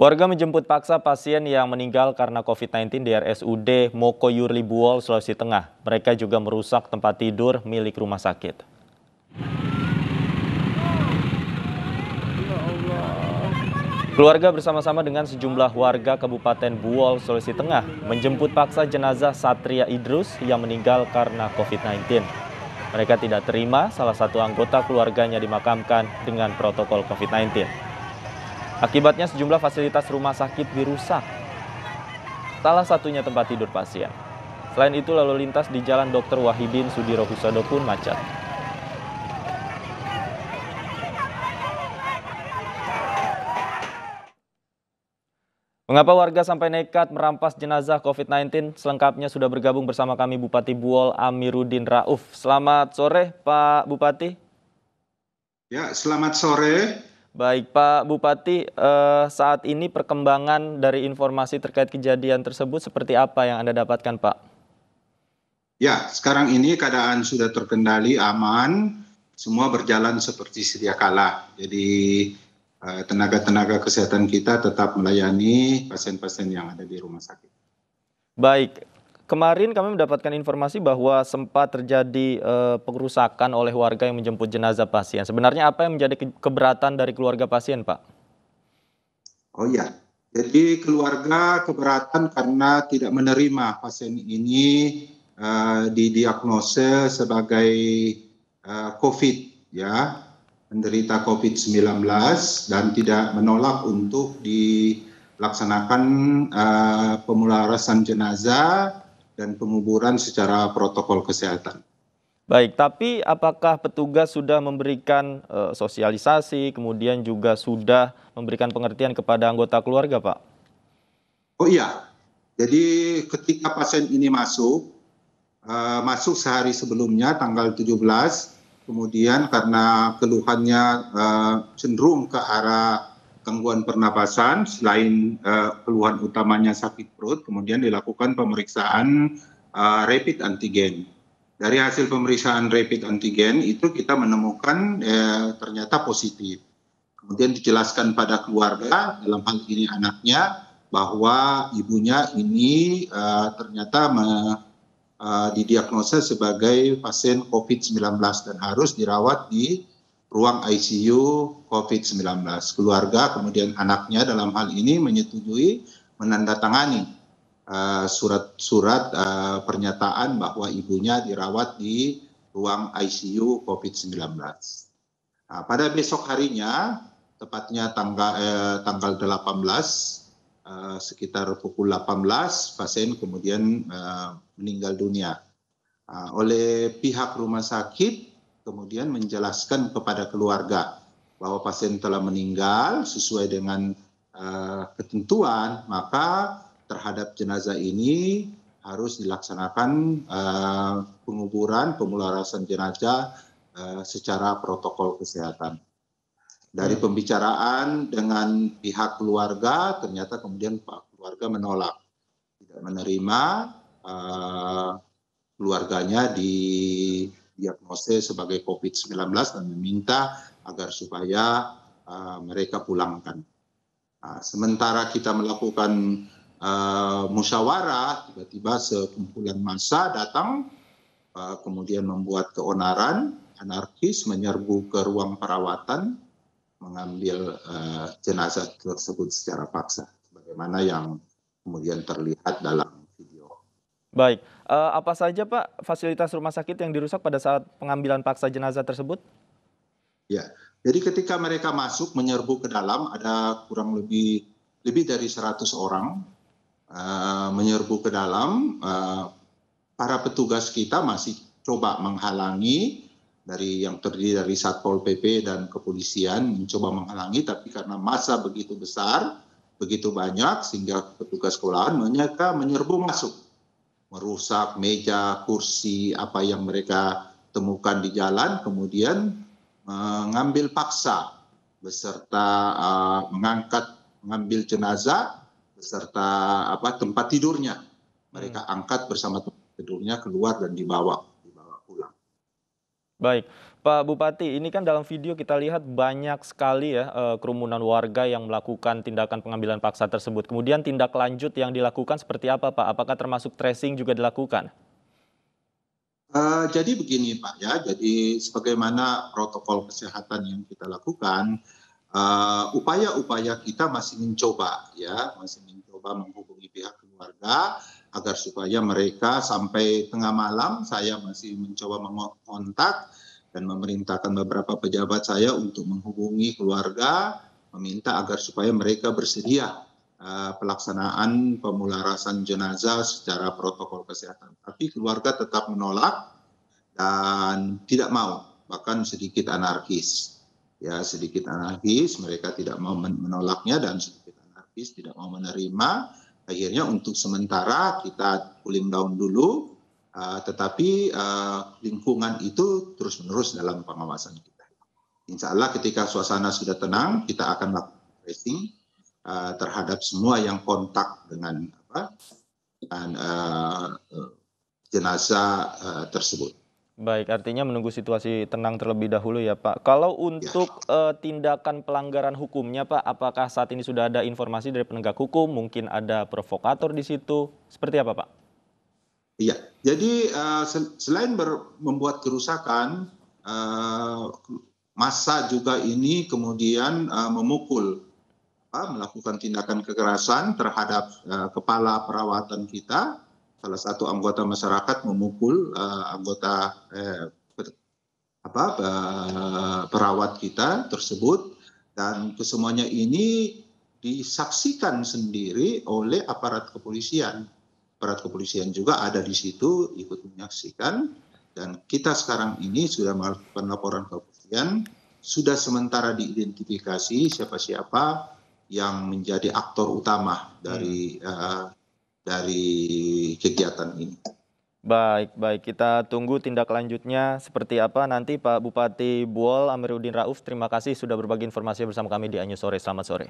Warga menjemput paksa pasien yang meninggal karena COVID-19 di RSUD Mokoyurli Buol, Sulawesi Tengah. Mereka juga merusak tempat tidur milik rumah sakit. Keluarga bersama-sama dengan sejumlah warga Kabupaten Buol, Sulawesi Tengah menjemput paksa jenazah Satria Idrus yang meninggal karena COVID-19. Mereka tidak terima salah satu anggota keluarganya dimakamkan dengan protokol COVID-19. Akibatnya sejumlah fasilitas rumah sakit dirusak. Salah satunya tempat tidur pasien. Selain itu lalu lintas di Jalan Dr. Wahidin Sudirohusodo pun macet. Mengapa warga sampai nekat merampas jenazah COVID-19? Selengkapnya sudah bergabung bersama kami Bupati Buol Amiruddin Rauf. Selamat sore Pak Bupati. Ya, selamat sore. Baik Pak Bupati, saat ini perkembangan dari informasi terkait kejadian tersebut seperti apa yang Anda dapatkan Pak? Ya, sekarang ini keadaan sudah terkendali, aman, semua berjalan seperti sedia kala. Jadi tenaga-tenaga kesehatan kita tetap melayani pasien-pasien yang ada di rumah sakit. Baik, kemarin kami mendapatkan informasi bahwa sempat terjadi pengerusakan oleh warga yang menjemput jenazah pasien. Sebenarnya apa yang menjadi keberatan dari keluarga pasien Pak? Oh iya, jadi keluarga keberatan karena tidak menerima pasien ini didiagnosa sebagai COVID, ya, menderita COVID-19 dan tidak menolak untuk dilaksanakan pemularasan jenazah dan penguburan secara protokol kesehatan. Baik, tapi apakah petugas sudah memberikan sosialisasi, kemudian juga sudah memberikan pengertian kepada anggota keluarga, Pak? Oh iya, jadi ketika pasien ini masuk sehari sebelumnya, tanggal 17, kemudian karena keluhannya cenderung ke arah gangguan pernapasan, selain keluhan utamanya sakit perut, kemudian dilakukan pemeriksaan rapid antigen. Dari hasil pemeriksaan rapid antigen itu kita menemukan ternyata positif. Kemudian dijelaskan pada keluarga, dalam hal ini anaknya, bahwa ibunya ini ternyata didiagnosa sebagai pasien COVID-19 dan harus dirawat di ruang ICU COVID-19. Keluarga kemudian anaknya dalam hal ini menyetujui menandatangani surat-surat pernyataan bahwa ibunya dirawat di ruang ICU COVID-19. Nah, pada besok harinya, tepatnya tanggal 18, sekitar pukul 18, pasien kemudian meninggal dunia. Oleh pihak rumah sakit kemudian menjelaskan kepada keluarga bahwa pasien telah meninggal sesuai dengan ketentuan, maka terhadap jenazah ini harus dilaksanakan penguburan, pemularasan jenazah secara protokol kesehatan. Dari pembicaraan dengan pihak keluarga, ternyata kemudian keluarga menolak, tidak menerima keluarganya didiagnosis sebagai COVID-19 dan meminta agar supaya mereka pulangkan. Sementara kita melakukan musyawarah, tiba-tiba sekumpulan massa datang, kemudian membuat keonaran, anarkis, menyerbu ke ruang perawatan, mengambil jenazah tersebut secara paksa, sebagaimana yang kemudian terlihat dalam video. Baik, apa saja Pak fasilitas rumah sakit yang dirusak pada saat pengambilan paksa jenazah tersebut? Ya, jadi ketika mereka masuk menyerbu ke dalam, ada kurang lebih dari 100 orang menyerbu ke dalam. Para petugas kita masih coba menghalangi, yang terdiri dari Satpol PP dan kepolisian mencoba menghalangi, tapi karena massa begitu besar, begitu banyak, sehingga petugas kelurahan mereka menyerbu masuk, merusak meja, kursi, apa yang mereka temukan di jalan, kemudian mengambil paksa beserta mengambil jenazah beserta tempat tidurnya. Mereka angkat bersama tempat tidurnya keluar dan dibawa pulang. Baik, Pak Bupati, ini kan dalam video kita lihat banyak sekali ya kerumunan warga yang melakukan tindakan pengambilan paksa tersebut. Kemudian tindak lanjut yang dilakukan seperti apa, Pak? Apakah termasuk tracing juga dilakukan? Jadi begini Pak ya, jadi sebagaimana protokol kesehatan yang kita lakukan, upaya-upaya kita masih mencoba ya, masih mencoba menghubungi pihak keluarga agar supaya mereka sampai tengah malam saya masih mencoba mengontak dan memerintahkan beberapa pejabat saya untuk menghubungi keluarga, meminta agar supaya mereka bersedia pelaksanaan pemularasan jenazah secara protokol kesehatan. Tapi keluarga tetap menolak dan tidak mau, bahkan sedikit anarkis. Ya, sedikit anarkis, mereka tidak mau menolaknya dan sedikit anarkis tidak mau menerima. Akhirnya untuk sementara kita cooling down dulu, tetapi lingkungan itu terus-menerus dalam pengawasan kita. Insya Allah ketika suasana sudah tenang, kita akan melakukan tracing terhadap semua yang kontak dengan jenazah tersebut. Baik, artinya menunggu situasi tenang terlebih dahulu ya, Pak. Kalau Ya, untuk tindakan pelanggaran hukumnya, Pak, apakah saat ini sudah ada informasi dari penegak hukum? Mungkin ada provokator di situ? Seperti apa, Pak? iya. Jadi selain membuat kerusakan, massa juga ini kemudian memukul, melakukan tindakan kekerasan terhadap kepala perawatan kita. Salah satu anggota masyarakat memukul anggota perawat kita tersebut, dan kesemuanya ini disaksikan sendiri oleh aparat kepolisian. Aparat kepolisian juga ada di situ ikut menyaksikan, dan kita sekarang ini sudah melakukan laporan ke kepolisian, sudah sementara diidentifikasi siapa-siapa yang menjadi aktor utama dari kegiatan ini. Baik, baik. Kita tunggu tindak lanjutnya seperti apa nanti, Pak Bupati Buol Amiruddin Rauf. Terima kasih sudah berbagi informasi bersama kami di Anju Sore. Selamat sore.